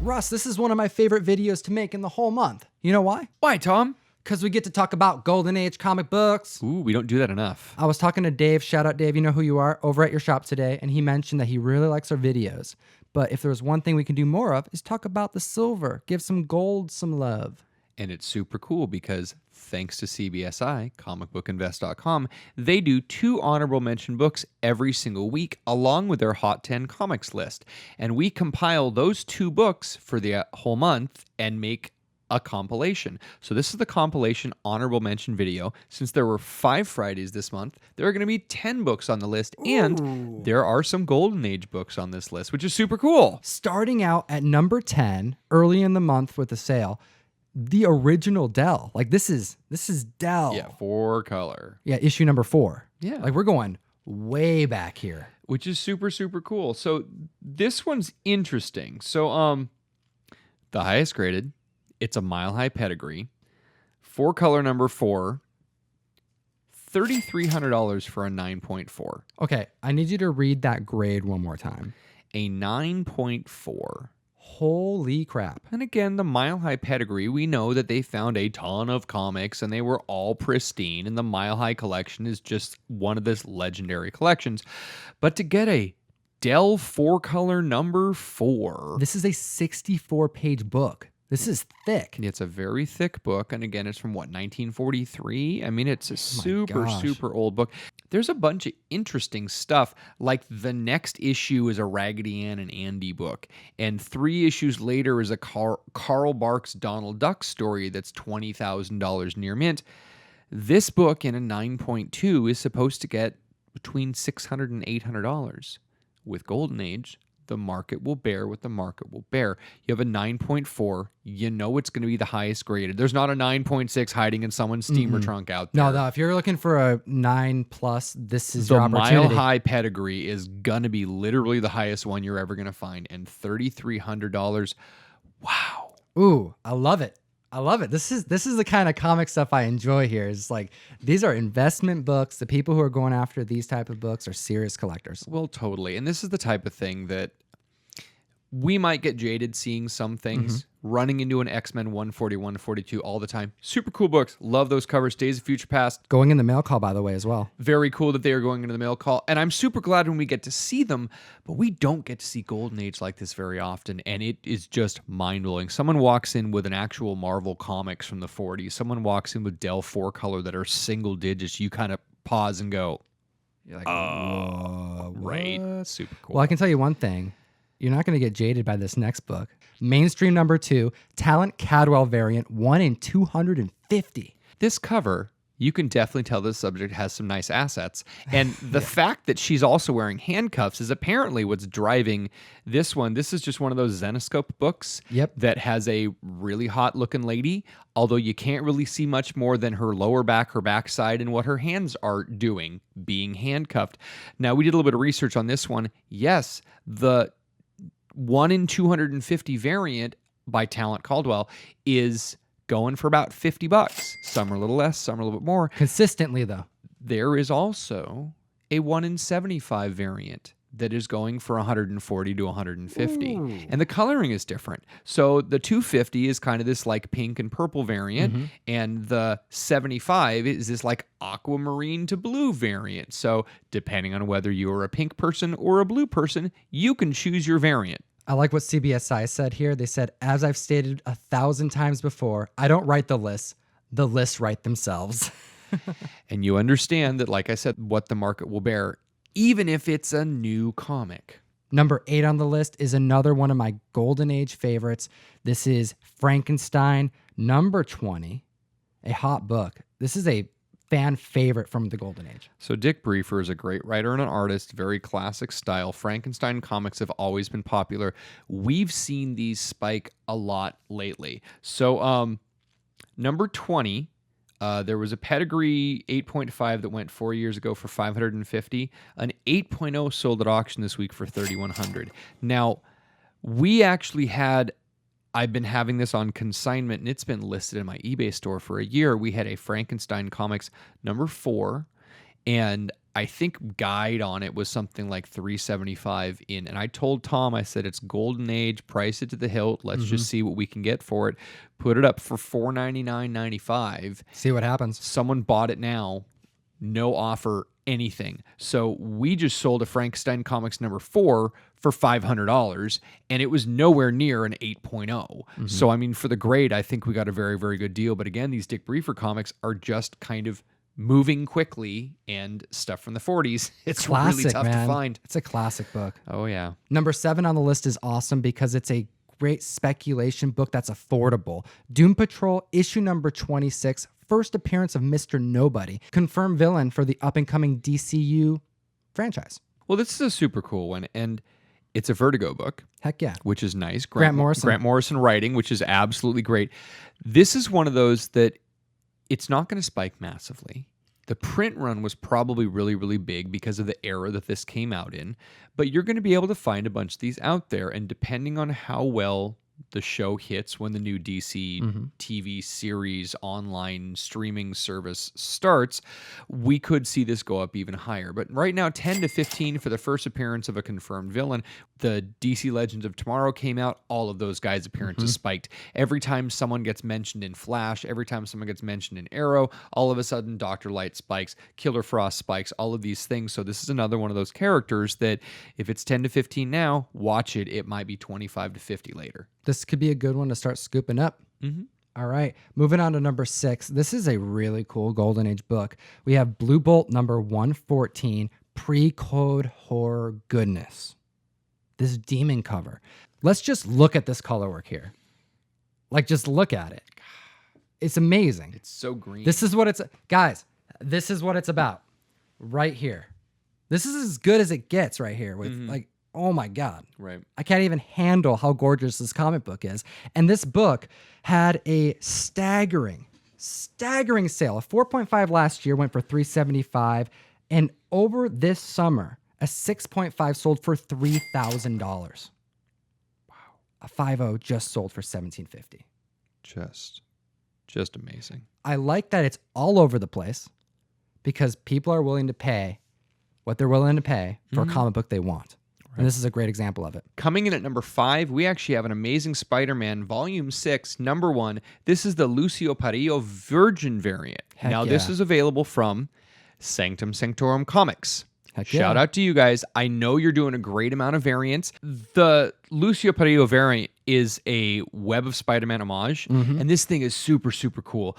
Russ, this is one of my favorite videos to make in the whole month. You know why? Why, Tom? Because we get to talk about Golden Age comic books. Ooh, we don't do that enough. I was talking to Dave, shout out Dave, you know who you are, over at your shop today, and he mentioned that he really likes our videos. But if there was one thing we can do more of, is talk about the silver, give some gold some love. And it's super cool because thanks to CBSI, comicbookinvest.com, they do 2 honorable mention books every single week along with their Hot 10 comics list. And we compile those 2 books for the whole month and make a compilation. So this is the compilation honorable mention video. Since there were 5 Fridays this month, there are going to be 10 books on the list. Ooh. And there are some Golden Age books on this list, which is super cool. Starting out at number 10, early in the month with the sale, the original Dell. Like this is Dell. Yeah, 4 color. Yeah, issue number 4. Yeah. Like we're going way back here. Which is super, super cool. So this one's interesting. So the highest graded, it's a Mile High pedigree, 4 color number 4, $3,300 for a 9.4. Okay, I need you to read that grade one more time. A 9.4. Holy crap. And again, the Mile High pedigree, we know that they found a ton of comics and they were all pristine, and the Mile High collection is just one of this legendary collections. But to get a Dell 4 color number 4. This is a 64-page book. This is thick. It's a very thick book. And again, it's from what, 1943? I mean, it's a super old book. There's a bunch of interesting stuff. Like the next issue is a Raggedy Ann and Andy book. And 3 issues later is a Carl Barks Donald Duck story that's $20,000 near mint. This book in a 9.2 is supposed to get between $600 and $800. With Golden Age, the market will bear what the market will bear. You have a 9.4. You know it's going to be the highest graded. There's not a 9.6 hiding in someone's steamer trunk out there. No. If you're looking for a 9+, this is your opportunity. The Mile High pedigree is going to be literally the highest one you're ever going to find. And $3,300. Wow. Ooh, I love it. I love it. This is the kind of comic stuff I enjoy here. It's like, these are investment books. The people who are going after these type of books are serious collectors. Well, totally. And this is the type of thing that we might get jaded seeing some things, running into an X-Men 140, 142 all the time. Super cool books. Love those covers. Days of Future Past. Going in the mail call, by the way, as well. Very cool that they are going into the mail call. And I'm super glad when we get to see them, but we don't get to see Golden Age like this very often. And it is just mind-blowing. Someone walks in with an actual Marvel comics from the 40s. Someone walks in with Dell 4 color that are single digits. You kind of pause and go, you're like, whoa, right? Super cool. Well, I can tell you one thing. You're not going to get jaded by this next book. Mainstream number 2, Talent Cadwell variant, 1 in 250. This cover, you can definitely tell this subject has some nice assets. And the fact that she's also wearing handcuffs is apparently what's driving this one. This is just one of those Zenoscope books that has a really hot looking lady, although you can't really see much more than her lower back, her backside, and what her hands are doing, being handcuffed. Now, we did a little bit of research on this one. Yes, the 1 in 250 variant by Talent Caldwell is going for about $50. Some are a little less, some are a little bit more. Consistently, though. There is also a 1 in 75 variant that is going for $140 to $150. Ooh. And the coloring is different. So the 250 is kind of this like pink and purple variant, and the 75 is this like aquamarine to blue variant. So depending on whether you're a pink person or a blue person, you can choose your variant. I like what CBSI said here. They said, as I've stated 1,000 times before, I don't write the lists write themselves. And you understand that, like I said, what the market will bear, even if it's a new comic. Number 8 on the list is another one of my Golden Age favorites. This is Frankenstein, number 20, a hot book. This is a fan favorite from the Golden Age. So Dick Briefer is a great writer and an artist, very classic style. Frankenstein comics have always been popular. We've seen these spike a lot lately. So number 20, there was a pedigree 8.5 that went 4 years ago for $550. An 8.0 sold at auction this week for $3,100. Now, we actually had, I've been having this on consignment, and it's been listed in my eBay store for a year. We had a Frankenstein comics number 4, and I think guide on it was something like $375 in. And I told Tom, I said, it's golden age, price it to the hilt. Let's just see what we can get for it. Put it up for $499.95. See what happens. Someone bought it now. No offer, anything. So we just sold a Frankenstein Comics number 4 for $500, and it was nowhere near an 8.0. So, I mean, for the grade, I think we got a very, very good deal. But again, these Dick Briefer comics are just kind of moving quickly, and stuff from the 40s. It's classic, really tough man. to find. It's a classic book. Oh, yeah. Number 7 on the list is awesome because it's a great speculation book that's affordable. Doom Patrol, issue number 26, first appearance of Mr. Nobody, confirmed villain for the up-and-coming DCU franchise. Well, this is a super cool one, and it's a Vertigo book. Heck yeah. Which is nice. Grant Morrison. Grant Morrison writing, which is absolutely great. This is one of those that it's not going to spike massively. The print run was probably really, really big because of the era that this came out in, but you're going to be able to find a bunch of these out there, and depending on how well the show hits when the new DC TV series online streaming service starts, we could see this go up even higher. But right now, 10 to 15 for the first appearance of a confirmed villain. The DC Legends of Tomorrow came out. All of those guys' appearances spiked. Every time someone gets mentioned in Flash, every time someone gets mentioned in Arrow, all of a sudden Dr. Light spikes, Killer Frost spikes, all of these things. So this is another one of those characters that if it's 10 to 15 now, watch it. It might be 25 to 50 later. This could be a good one to start scooping up. All right. Moving on to number 6. This is a really cool Golden Age book. We have Blue Bolt number 114, pre-code horror goodness. This demon cover. Let's just look at this color work here. Like, just look at it. It's amazing. It's so green. This is what it's... Guys, this is what it's about. Right here. This is as good as it gets right here with, like... Oh my God. Right. I can't even handle how gorgeous this comic book is. And this book had a staggering sale. A 4.5 last year went for $375. And over this summer, a 6.5 sold for $3,000. Wow. A 5.0 just sold for $1,750. Just amazing. I like that it's all over the place because people are willing to pay what they're willing to pay for a comic book they want. And this is a great example of it. Coming in at number 5, we actually have an amazing Spider-Man Volume 6, number 1. This is the Lucio Parillo Virgin variant. Heck now, yeah. this is available from Sanctum Sanctorum Comics. Heck yeah. Shout out to you guys. I know you're doing a great amount of variants. The Lucio Parillo variant is a Web of Spider-Man homage, and this thing is super, super cool.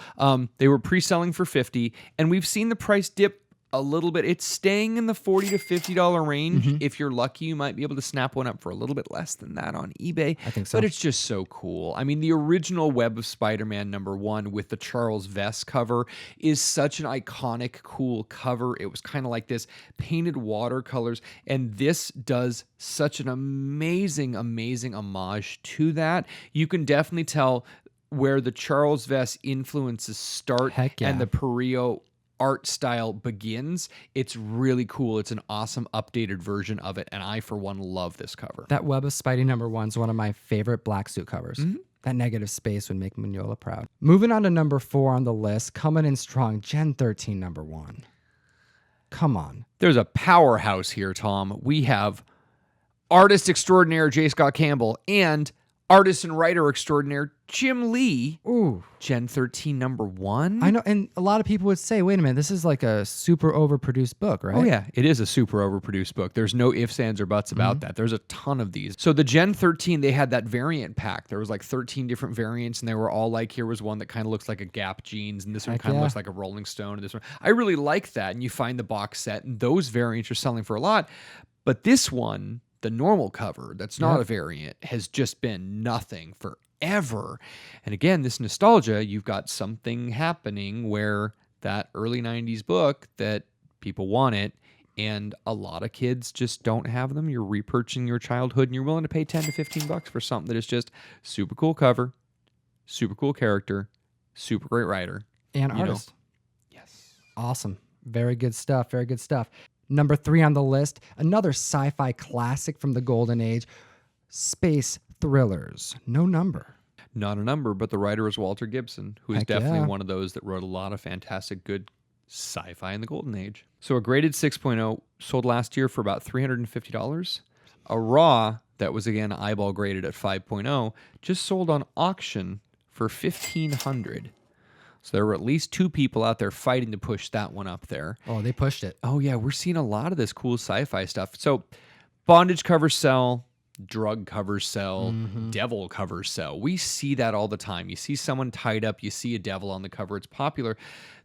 They were pre-selling for $50, and we've seen the price dip a little bit. It's staying in the $40 to $50 range. If you're lucky, you might be able to snap one up for a little bit less than that on eBay. I think so. But it's just so cool. I mean, the original Web of Spider-Man number 1 with the Charles Vess cover is such an iconic, cool cover. It was kind of like this painted watercolors, and this does such an amazing, amazing homage to that. You can definitely tell where the Charles Vess influences start and the Parillo art style begins. It's really cool. It's an awesome updated version of it, and I, for one, love this cover. That Web of Spidey number 1 is one of my favorite black suit covers. That negative space would make Mignola proud. Moving on to number 4 on the list, coming in strong, Gen 13 number 1. Come on. There's a powerhouse here, Tom. We have artist extraordinaire J. Scott Campbell and artist and writer extraordinaire Jim Lee. Ooh. Gen 13 number 1. I know, and a lot of people would say, wait a minute, this is like a super overproduced book, right? Oh yeah, it is a super overproduced book. There's no ifs, ands, or buts about that. There's a ton of these. So the Gen 13, they had that variant pack. There was like 13 different variants, and they were all like, here was one that kind of looks like a Gap jeans, and this one kind of looks like a Rolling Stone, and this one. I really like that, and you find the box set, and those variants are selling for a lot. But this one, the normal cover, that's not a variant, has just been nothing forever. And again, this nostalgia, you've got something happening where that early 90s book that people want it, and a lot of kids just don't have them. You're repurchasing your childhood, and you're willing to pay 10 to 15 bucks for something that is just super cool cover, super cool character, super great writer. And artist. Yes. Awesome. Very good stuff. Very good stuff. Number 3 on the list, another sci-fi classic from the Golden Age, space thrillers. No number. Not a number, but the writer is Walter Gibson, who is definitely one of those that wrote a lot of fantastic, good sci-fi in the Golden Age. So a graded 6.0 sold last year for about $350. A raw that was again eyeball graded at 5.0 just sold on auction for $1,500. So there were at least 2 people out there fighting to push that one up there. Oh, they pushed it. Oh yeah, we're seeing a lot of this cool sci-fi stuff. So bondage covers sell, drug covers sell, devil covers sell. We see that all the time. You see someone tied up, you see a devil on the cover, it's popular.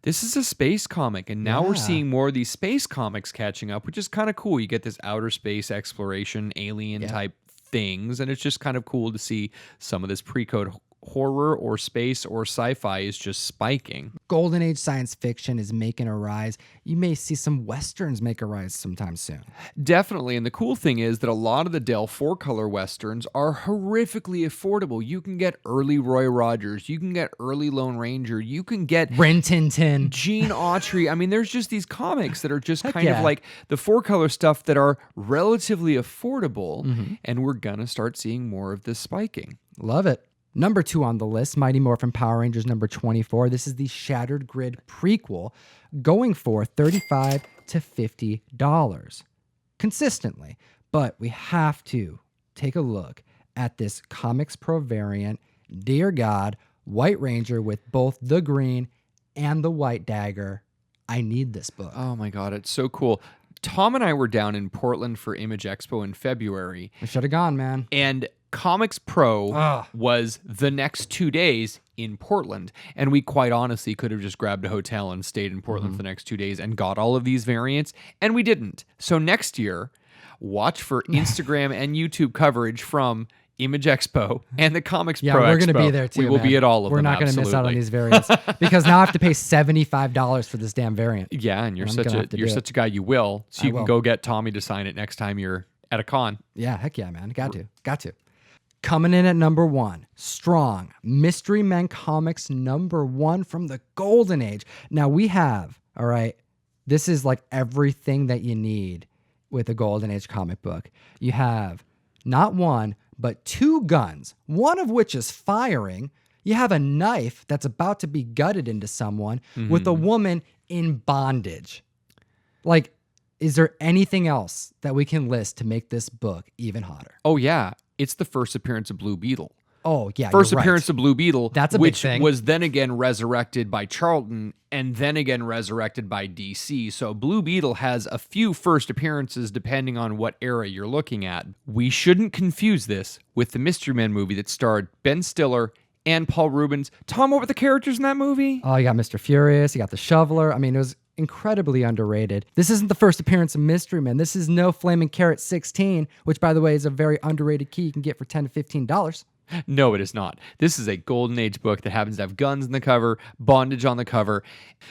This is a space comic, and now we're seeing more of these space comics catching up, which is kind of cool. You get this outer space exploration, alien type things, and it's just kind of cool to see some of this pre-code horror or space or sci-fi is just spiking. Golden Age science fiction is making a rise. You may see some Westerns make a rise sometime soon. Definitely. And the cool thing is that a lot of the Dell 4-color Westerns are horrifically affordable. You can get early Roy Rogers. You can get early Lone Ranger. You can get Rin Tin Tin. Gene Autry. I mean, there's just these comics that are just kind of like the 4-color stuff that are relatively affordable. And we're going to start seeing more of this spiking. Love it. Number 2 on the list, Mighty Morphin Power Rangers number 24. This is the Shattered Grid prequel, going for $35 to $50 consistently. But we have to take a look at this Comics Pro variant, Dear God, White Ranger with both the green and the white dagger. I need this book. Oh my God, it's so cool. Tom and I were down in Portland for Image Expo in February. I should have gone, man. And Comics Pro was the next 2 days in Portland. And we quite honestly could have just grabbed a hotel and stayed in Portland for the next 2 days and got all of these variants. And we didn't. So next year, watch for Instagram and YouTube coverage from Image Expo and the Comics Pro Expo. Yeah, we're going to be there too. We will be at all of them. We're not going to miss out on these variants because now I have to pay $75 for this damn variant. Yeah, and you're such a guy, you will. So you can go get Tommy to sign it next time you're at a con. Yeah, heck yeah, man. Got to. Coming in at number 1, strong Mystery Men Comics number 1 from the Golden Age. Now we have, all right, this is like everything that you need with a Golden Age comic book. You have not 1, but 2 guns, one of which is firing. You have a knife that's about to be gutted into someone with a woman in bondage. Like, is there anything else that we can list to make this book even hotter? Oh, yeah. It's the first appearance of Blue Beetle. Oh, yeah. First appearance of Blue Beetle, that's a big thing. Which was then again resurrected by Charlton and then again resurrected by DC. So Blue Beetle has a few first appearances depending on what era you're looking at. We shouldn't confuse this with the Mystery Men movie that starred Ben Stiller and Paul Rubens. Tom, what were the characters in that movie? Oh, you got Mr. Furious, you got the Shoveler. I mean, it was incredibly underrated. This isn't the first appearance of Mystery Men. This is No Flaming Carrot 16, which, by the way, is a very underrated key you can get for $10 to $15. No, it is not. This is a Golden Age book that happens to have guns in the cover, bondage on the cover.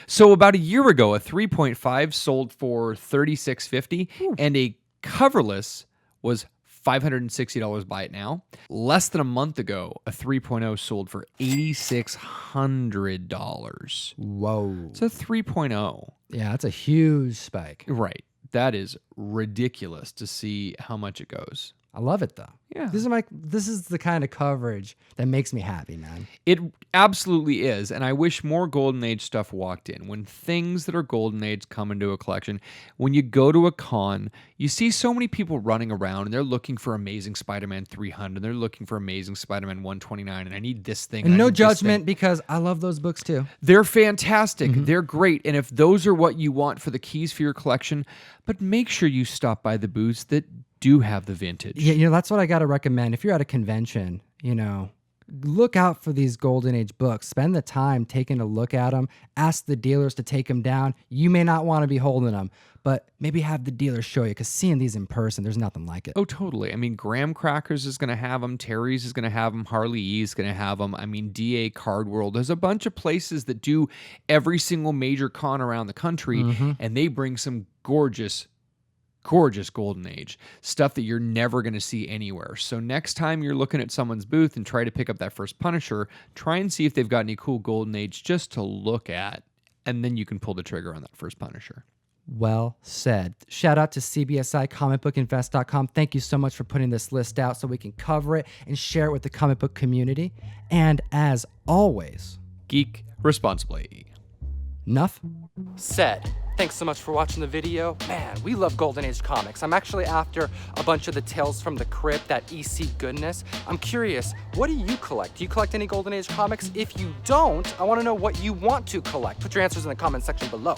So about a year ago, a 3.5 sold for $36.50, and a coverless was $560. Buy it now. Less than a month ago, a 3.0 sold for $8,600. Whoa. It's a 3.0. Yeah, that's a huge spike. Right. That is ridiculous to see how much it goes. I love it though. Yeah. This is the kind of coverage that makes me happy, man. It absolutely is, and I wish more Golden Age stuff walked in. When things that are Golden Age come into a collection, when you go to a con, you see so many people running around, and they're looking for Amazing Spider-Man 300, and they're looking for Amazing Spider-Man 129, and I need this thing. And no judgment, because I love those books too. They're fantastic. They're great, and if those are what you want for the keys for your collection, but make sure you stop by the booths that do have the vintage. Yeah, that's what I got to recommend. If you're at a convention, look out for these Golden Age books. Spend the time taking a look at them. Ask the dealers to take them down. You may not want to be holding them, but maybe have the dealer show you, because seeing these in person, there's nothing like it. Oh, totally. I mean, Graham Crackers is going to have them. Terry's is going to have them. Harley E is going to have them. I mean, DA Card World. There's a bunch of places that do every single major con around the country, and they bring some gorgeous Golden Age stuff that you're never going to see anywhere. So next time you're looking at someone's booth and try to pick up that first Punisher, try and see if they've got any cool Golden Age just to look at, and then you can pull the trigger on that first Punisher. Well said. Shout out to CBSI, comicbookinvest.com. Thank you so much for putting this list out so we can cover it and share it with the comic book community. And as always, geek responsibly. Enough said. Thanks so much for watching the video. Man, we love Golden Age comics. I'm actually after a bunch of the Tales from the Crypt, that EC goodness. I'm curious, what do you collect? Do you collect any Golden Age comics? If you don't, I want to know what you want to collect. Put your answers in the comment section below.